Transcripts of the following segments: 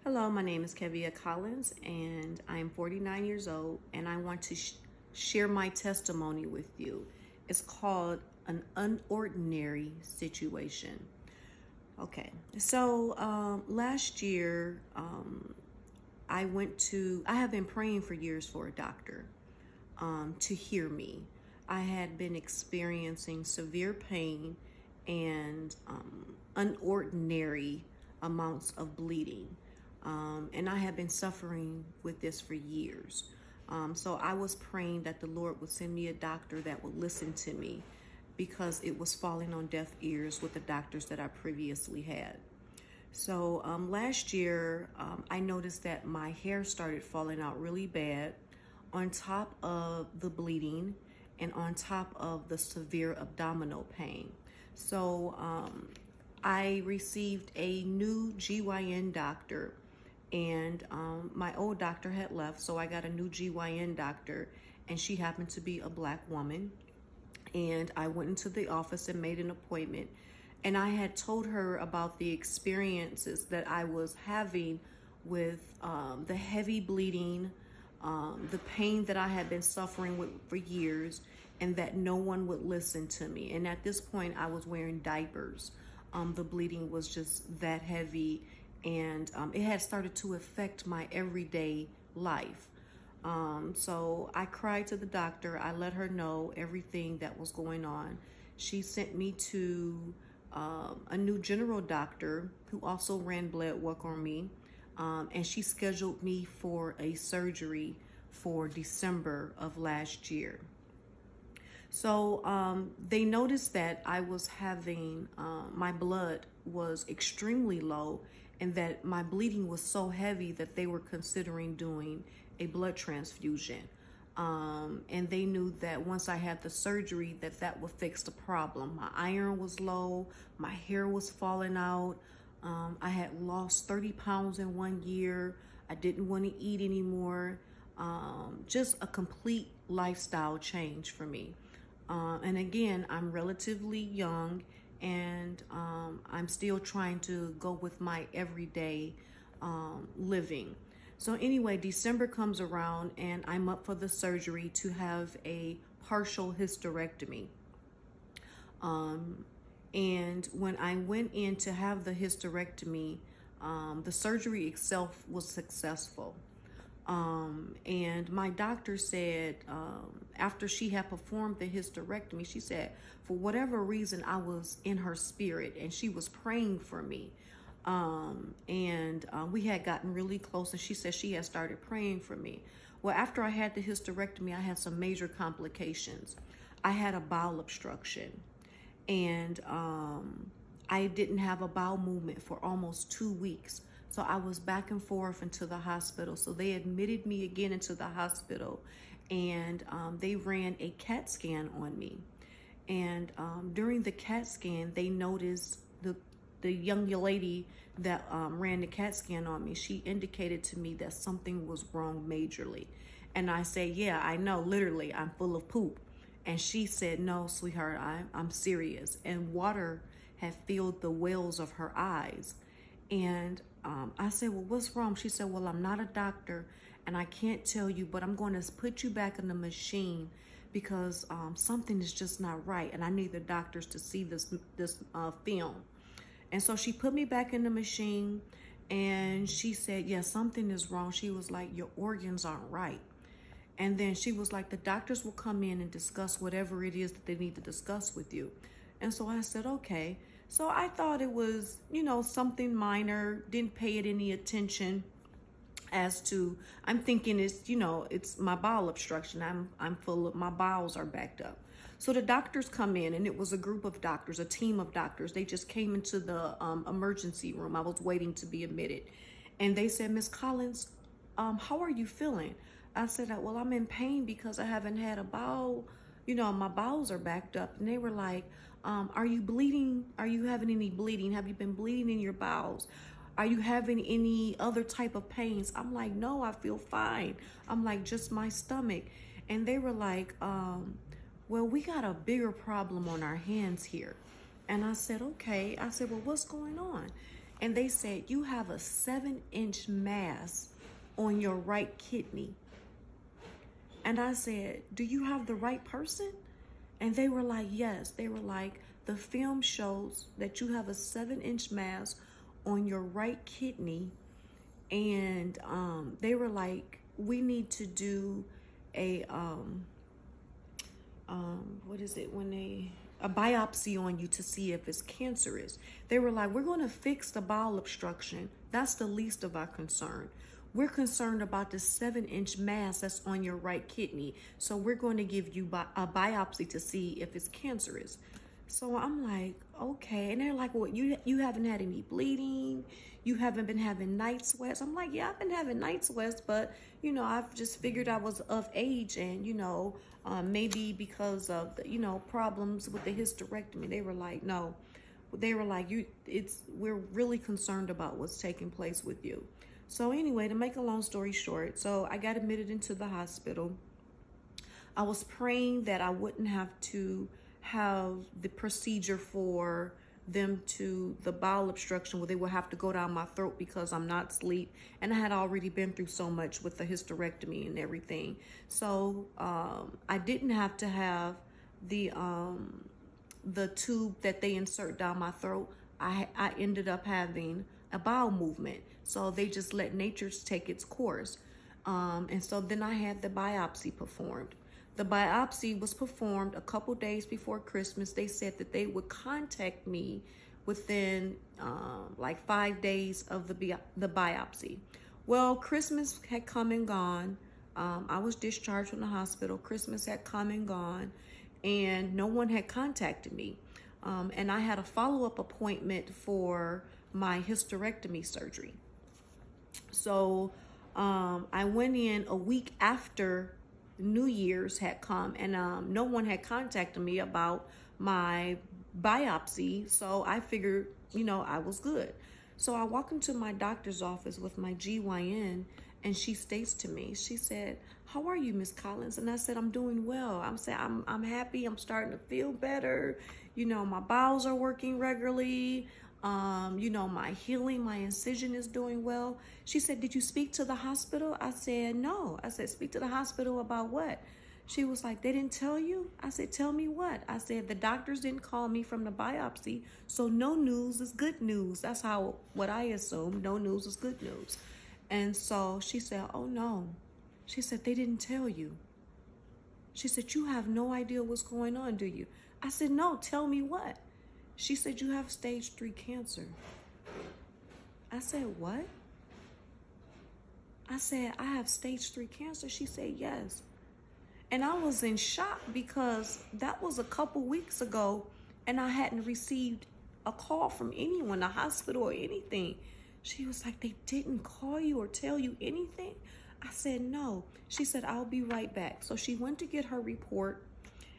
Hello, my name is Kevia Collins, and I am 49 years old, and I want to share my testimony with you. It's called an unordinary situation. Okay, so last year, I have been praying for years for a doctor to hear me. I had been experiencing severe pain and unordinary amounts of bleeding. And I have been suffering with this for years. So I was praying that the Lord would send me a doctor that would listen to me because it was falling on deaf ears with the doctors that I previously had. So last year, I noticed that my hair started falling out really bad on top of the bleeding and on top of the severe abdominal pain. So I received a new GYN doctor, and my old doctor had left, so I got a new GYN doctor, and she happened to be a Black woman. And I went into the office and made an appointment, and I had told her about the experiences that I was having with the heavy bleeding, the pain that I had been suffering with for years, and that no one would listen to me. And at this point, I was wearing diapers. The bleeding was just that heavy, and it had started to affect my everyday life. So I cried to the doctor. I let her know everything that was going on. She sent me to a new general doctor who also ran blood work on me, and she scheduled me for a surgery for December of last year. So they noticed that I was having, my blood was extremely low, and that my bleeding was so heavy that they were considering doing a blood transfusion. And they knew that once I had the surgery, that would fix the problem. My iron was low, my hair was falling out. I had lost 30 pounds in 1 year. I didn't want to eat anymore. Just a complete lifestyle change for me. And again, I'm relatively young, and I'm still trying to go with my everyday living. So anyway, December comes around, and I'm up for the surgery to have a partial hysterectomy. And when I went in to have the hysterectomy, the surgery itself was successful. And my doctor said, after she had performed the hysterectomy, she said, for whatever reason, I was in her spirit, and she was praying for me. And we had gotten really close, and she said she had started praying for me. Well, after I had the hysterectomy, I had some major complications. I had a bowel obstruction, and I didn't have a bowel movement for almost 2 weeks. So I was back and forth into the hospital. So they admitted me again into the hospital, and they ran a CAT scan on me. And during the CAT scan, they noticed the young lady that ran the CAT scan on me. She indicated to me that something was wrong majorly. And I said, yeah, I know, literally, I'm full of poop. And she said, no, sweetheart, I'm serious. And water had filled the wells of her eyes. And I said, well, what's wrong? She said, well, I'm not a doctor, and I can't tell you, but I'm going to put you back in the machine because something is just not right, and I need the doctors to see this film. And so she put me back in the machine, and she said, yeah, something is wrong. She was like, your organs aren't right. And then she was like, the doctors will come in and discuss whatever it is that they need to discuss with you. And so I said, okay. So I thought it was, something minor, didn't pay it any attention as to, I'm thinking it's my bowel obstruction. I'm full of, my bowels are backed up. So the doctors come in, and it was a group of doctors, a team of doctors. They just came into the emergency room. I was waiting to be admitted. And they said, Miss Collins, how are you feeling? I said, well, I'm in pain because I haven't had a bowel, my bowels are backed up. And they were like, are you bleeding? Are you having any bleeding? Have you been bleeding in your bowels? Are you having any other type of pains? I'm like, no, I feel fine. I'm like, just my stomach. And they were like, well, we got a bigger problem on our hands here. And I said, okay. I said, well, what's going on? and they said, you have a 7-inch mass on your right kidney. And I said, do you have the right person? And they were like, yes. They were like, the film shows that you have a 7-inch mass on your right kidney. And they were like, we need to do a, what is it, a biopsy on you to see if it's cancerous. They were like, we're going to fix the bowel obstruction. That's the least of our concern. We're concerned about the 7-inch mass that's on your right kidney. So we're going to give you a biopsy to see if it's cancerous. So I'm like, okay. And they're like, well, you haven't had any bleeding. You haven't been having night sweats. I'm like, yeah, I've been having night sweats, but, I've just figured I was of age and, maybe because of, problems with the hysterectomy. They were like, no. They were like, we're really concerned about what's taking place with you. So anyway, to make a long story short, so I got admitted into the hospital. I was praying that I wouldn't have to have the procedure for them to the bowel obstruction where they will have to go down my throat because I'm not asleep. And I had already been through so much with the hysterectomy and everything. So I didn't have to have the tube that they insert down my throat. I ended up having a bowel movement. So they just let nature take its course. And so then I had the biopsy performed. The biopsy was performed a couple days before Christmas. They said that they would contact me within like 5 days of the biopsy. Well, Christmas had come and gone. I was discharged from the hospital. Christmas had come and gone, and no one had contacted me. And I had a follow-up appointment for my hysterectomy surgery. So I went in a week after New Year's had come, and no one had contacted me about my biopsy. So I figured, I was good. So I walk into my doctor's office with my GYN, and she states to me, she said, how are you, Miss Collins? And I said, I'm doing well. I'm happy. I'm starting to feel better. My bowels are working regularly. My healing, my incision is doing well. She said, did you speak to the hospital? I said, no. I said, speak to the hospital about what? She was like, they didn't tell you? I said, tell me what? I said, the doctors didn't call me from the biopsy, so no news is good news. That's what I assumed. No news is good news. And so she said, oh no. She said, they didn't tell you. She said, you have no idea what's going on, do you? I said, no, tell me what? She said, you have stage 3 cancer. I said, what? I said, I have stage 3 cancer. She said, yes. And I was in shock because that was a couple weeks ago and I hadn't received a call from anyone, the hospital or anything. She was like, they didn't call you or tell you anything? I said, no. She said, I'll be right back. So she went to get her report.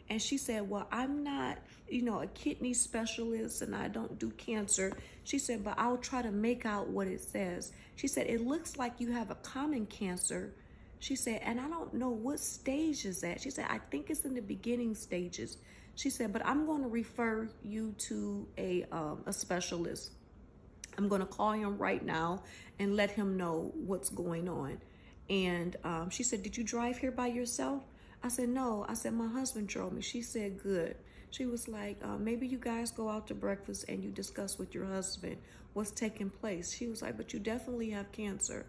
And she said, well, I'm not, a kidney specialist and I don't do cancer. She said, but I'll try to make out what it says. She said, it looks like you have a common cancer. She said, and I don't know what stage is that. She said, I think it's in the beginning stages. She said, but I'm going to refer you to a specialist. I'm going to call him right now and let him know what's going on. And she said, did you drive here by yourself? I said, no. I said, my husband drove me. She said, good. She was like, maybe you guys go out to breakfast and you discuss with your husband what's taking place. She was like, but you definitely have cancer.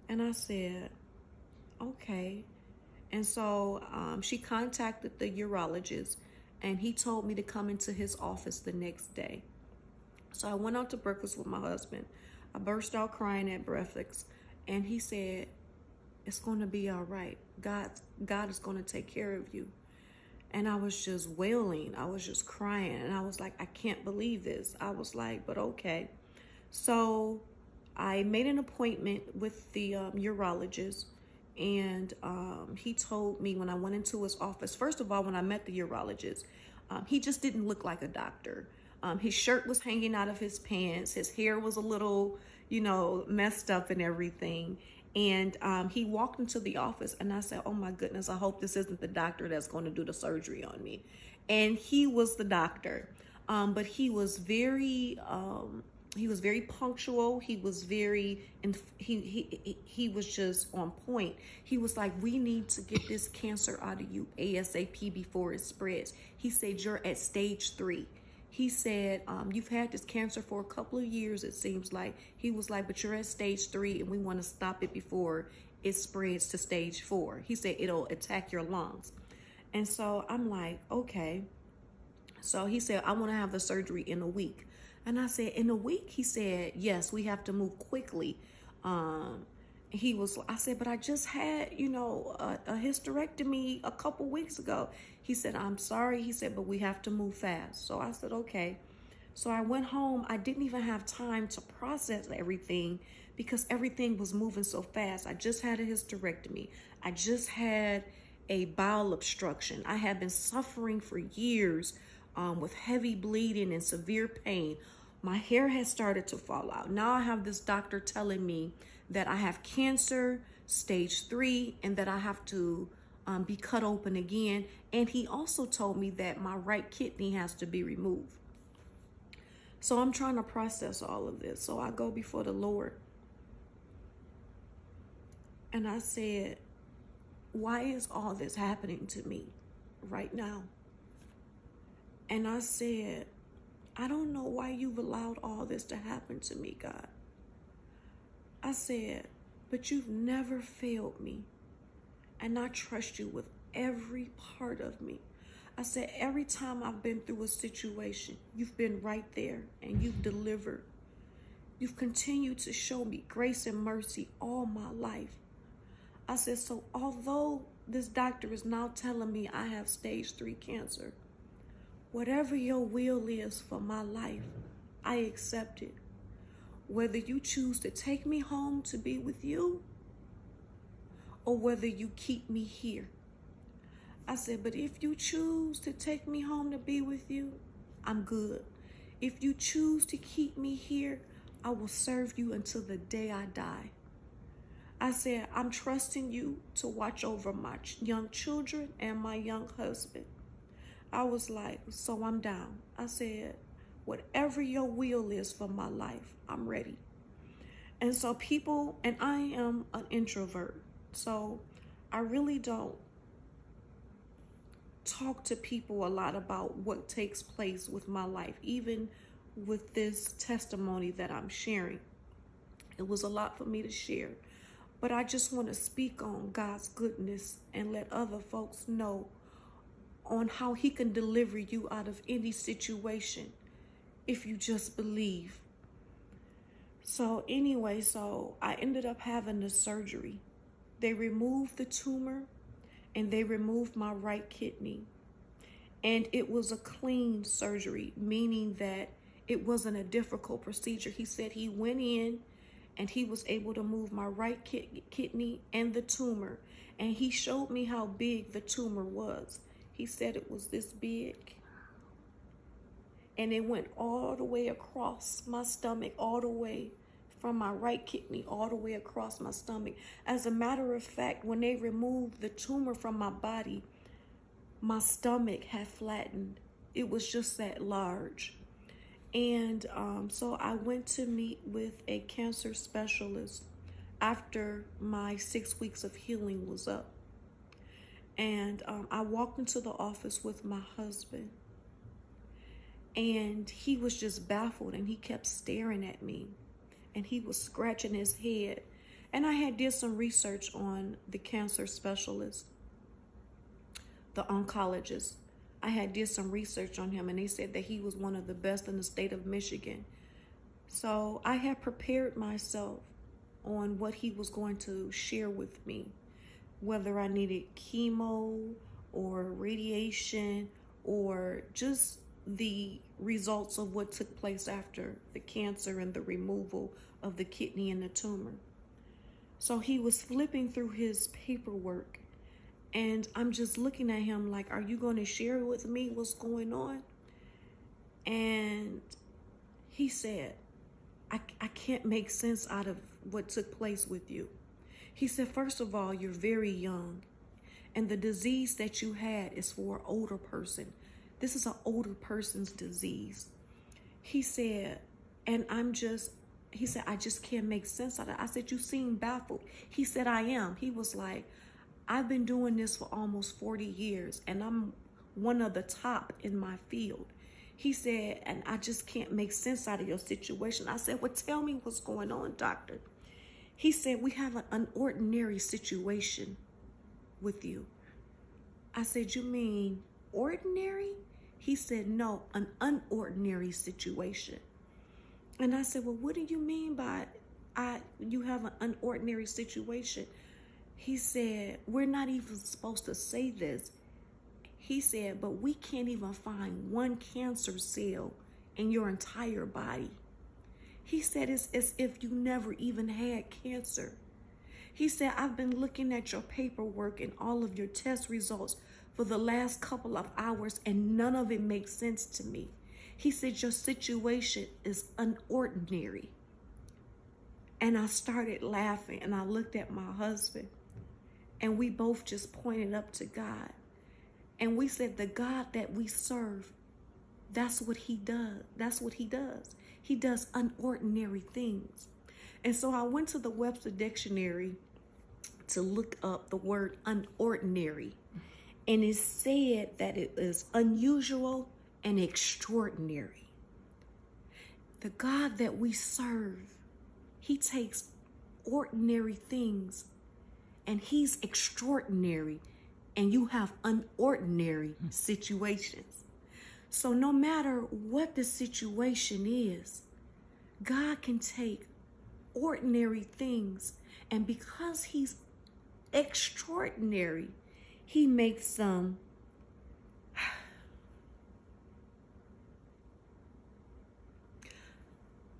And I said, okay. And so she contacted the urologist and he told me to come into his office the next day. So I went out to breakfast with my husband. I burst out crying at breakfast and he said, it's going to be all right. God is going to take care of you. And I was just wailing. I was just crying. And I was like, I can't believe this. I was like, but okay. So I made an appointment with the urologist. And he told me when I went into his office, first of all, when I met the urologist, he just didn't look like a doctor. His shirt was hanging out of his pants. His hair was a little, messed up and everything. And he walked into the office and I said, oh my goodness, I hope this isn't the doctor that's going to do the surgery on me. And he was the doctor. But he was very he was very punctual. He was very, and he was just on point. He was like, we need to get this cancer out of you ASAP before it spreads. He said, you're at stage 3. He said, you've had this cancer for a couple of years, it seems like. He was like, but you're at stage 3 and we want to stop it before it spreads to stage 4. He said, it'll attack your lungs. And so I'm like, okay. So he said, I want to have the surgery in a week. And I said, in a week? He said, yes, we have to move quickly. I said, but I just had, a hysterectomy a couple weeks ago. He said, I'm sorry. He said, but we have to move fast. So I said, okay. So I went home. I didn't even have time to process everything because everything was moving so fast. I just had a hysterectomy. I just had a bowel obstruction. I had been suffering for years with heavy bleeding and severe pain. My hair has started to fall out. Now I have this doctor telling me that I have cancer, stage 3, and that I have to be cut open again. And he also told me that my right kidney has to be removed. So I'm trying to process all of this. So I go before the Lord. And I said, why is all this happening to me right now? And I said, I don't know why you've allowed all this to happen to me, God. I said, but you've never failed me. And I trust you with every part of me. I said, every time I've been through a situation, you've been right there and you've delivered. You've continued to show me grace and mercy all my life. I said, so although this doctor is now telling me I have stage 3 cancer, whatever your will is for my life, I accept it. Whether you choose to take me home to be with you or whether you keep me here. I said, but if you choose to take me home to be with you, I'm good. If you choose to keep me here, I will serve you until the day I die. I said, I'm trusting you to watch over my young children and my young husband. I was like, so I'm down. I said, whatever your will is for my life, I'm ready. And so people, and I am an introvert, so I really don't talk to people a lot about what takes place with my life, even with this testimony that I'm sharing. It was a lot for me to share, but I just want to speak on God's goodness and let other folks know on how he can deliver you out of any situation if you just believe. So anyway, so I ended up having the surgery. They removed the tumor and they removed my right kidney. And it was a clean surgery, meaning that it wasn't a difficult procedure. He said he went in and he was able to move my right kidney and the tumor. And he showed me how big the tumor was. He said it was this big. And it went all the way across my stomach, all the way from my right kidney, all the way across my stomach. As a matter of fact, when they removed the tumor from my body, my stomach had flattened. It was just that large. And so I went to meet with a cancer specialist after my 6 weeks of healing was up. And I walked into the office with my husband. And he was just baffled and he kept staring at me. And he was scratching his head. And I had did some research on the cancer specialist, the oncologist. I had did some research on him and they said that he was one of the best in the state of Michigan. So I had prepared myself on what he was going to share with me, whether I needed chemo or radiation or just the results of what took place after the cancer and the removal of the kidney and the tumor. So he was flipping through his paperwork and I'm just looking at him like, are you going to share with me what's going on? And he said, I can't make sense out of what took place with you. He said, first of all, you're very young and the disease that you had is for an older person. This is an older person's disease. He said, And he said, I just can't make sense of it. I said, you seem baffled. He said, I am. He was like, I've been doing this for almost 40 years and I'm one of the top in my field. He said, and I just can't make sense out of your situation. I said, well, tell me what's going on, doctor. He said, we have an unordinary situation with you. I said, you mean ordinary? He said, no, an unordinary situation. And I said, well, what do you mean by you have an unordinary situation? He said, we're not even supposed to say this. He said, but we can't even find one cancer cell in your entire body. He said, it's as if you never even had cancer. He said, I've been looking at your paperwork and all of your test results for the last couple of hours and none of it makes sense to me. He said, your situation is unordinary. And I started laughing and I looked at my husband and we both just pointed up to God. And we said, the God that we serve, that's what he does. That's what he does. He does unordinary things. And so I went to the Webster Dictionary to look up the word unordinary. And it said that it is unusual and extraordinary. The God that we serve, he takes ordinary things and he's extraordinary. And you have unordinary situations. So no matter what the situation is, God can take ordinary things, and because he's extraordinary, he makes them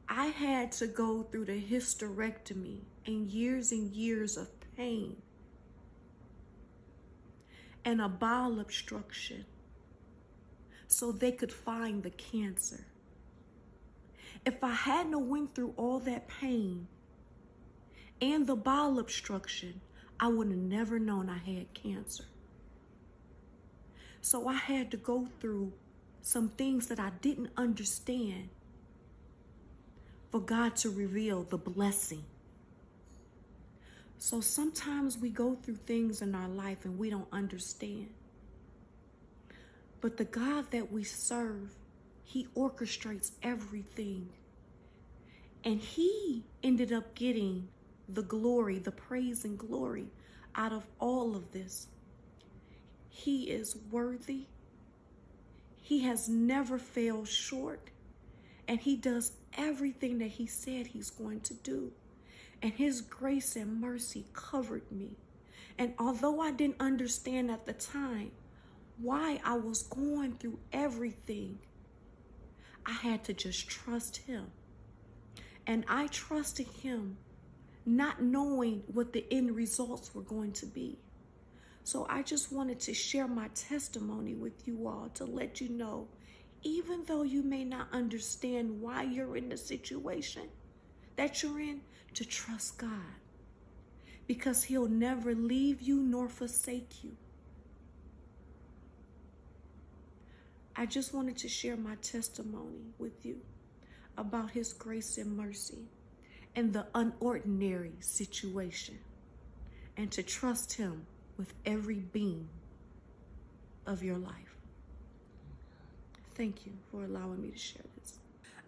I had to go through the hysterectomy and years of pain and a bowel obstruction so they could find the cancer. If I hadn't went through all that pain and the bowel obstruction, I would have never known I had cancer. So I had to go through some things that I didn't understand for God to reveal the blessing. So sometimes we go through things in our life and we don't understand. But the God that we serve, he orchestrates everything. And he ended up getting the glory, the praise and glory out of all of this. He is worthy. He has never failed short. And he does everything that he said he's going to do. And his grace and mercy covered me. And although I didn't understand at the time why I was going through everything, I had to just trust him. And I trusted him, not knowing what the end results were going to be. So I just wanted to share my testimony with you all to let you know, even though you may not understand why you're in the situation that you're in, to trust God, because he'll never leave you nor forsake you. I just wanted to share my testimony with you about his grace and mercy and the unordinary situation, and to trust him with every being of your life. Thank you for allowing me to share this.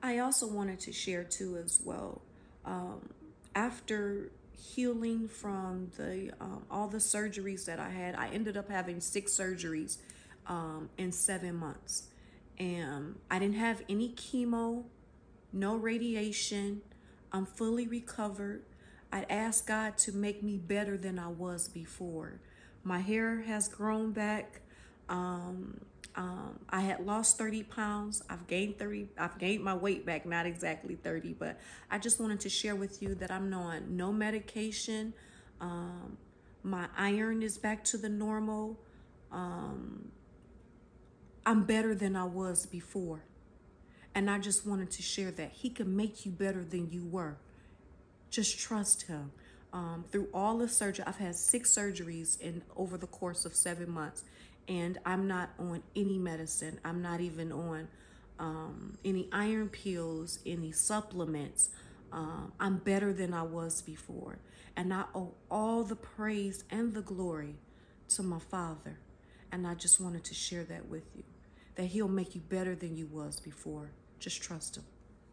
I also wanted to share too as well, after healing from all the surgeries that I had, I ended up having 6 surgeries in 7 months. And I didn't have any chemo, no radiation. I'm fully recovered. I asked God to make me better than I was before. My hair has grown back. I had lost 30 pounds. I've gained my weight back, not exactly 30, but I just wanted to share with you that I'm on no medication. My iron is back to the normal. I'm better than I was before. And I just wanted to share that he can make you better than you were. Just trust him. Through all the surgery, I've had 6 surgeries over the course of 7 months. And I'm not on any medicine. I'm not even on any iron pills, any supplements. I'm better than I was before. And I owe all the praise and the glory to my Father. And I just wanted to share that with you, that He'll make you better than you was before. Just trust Him.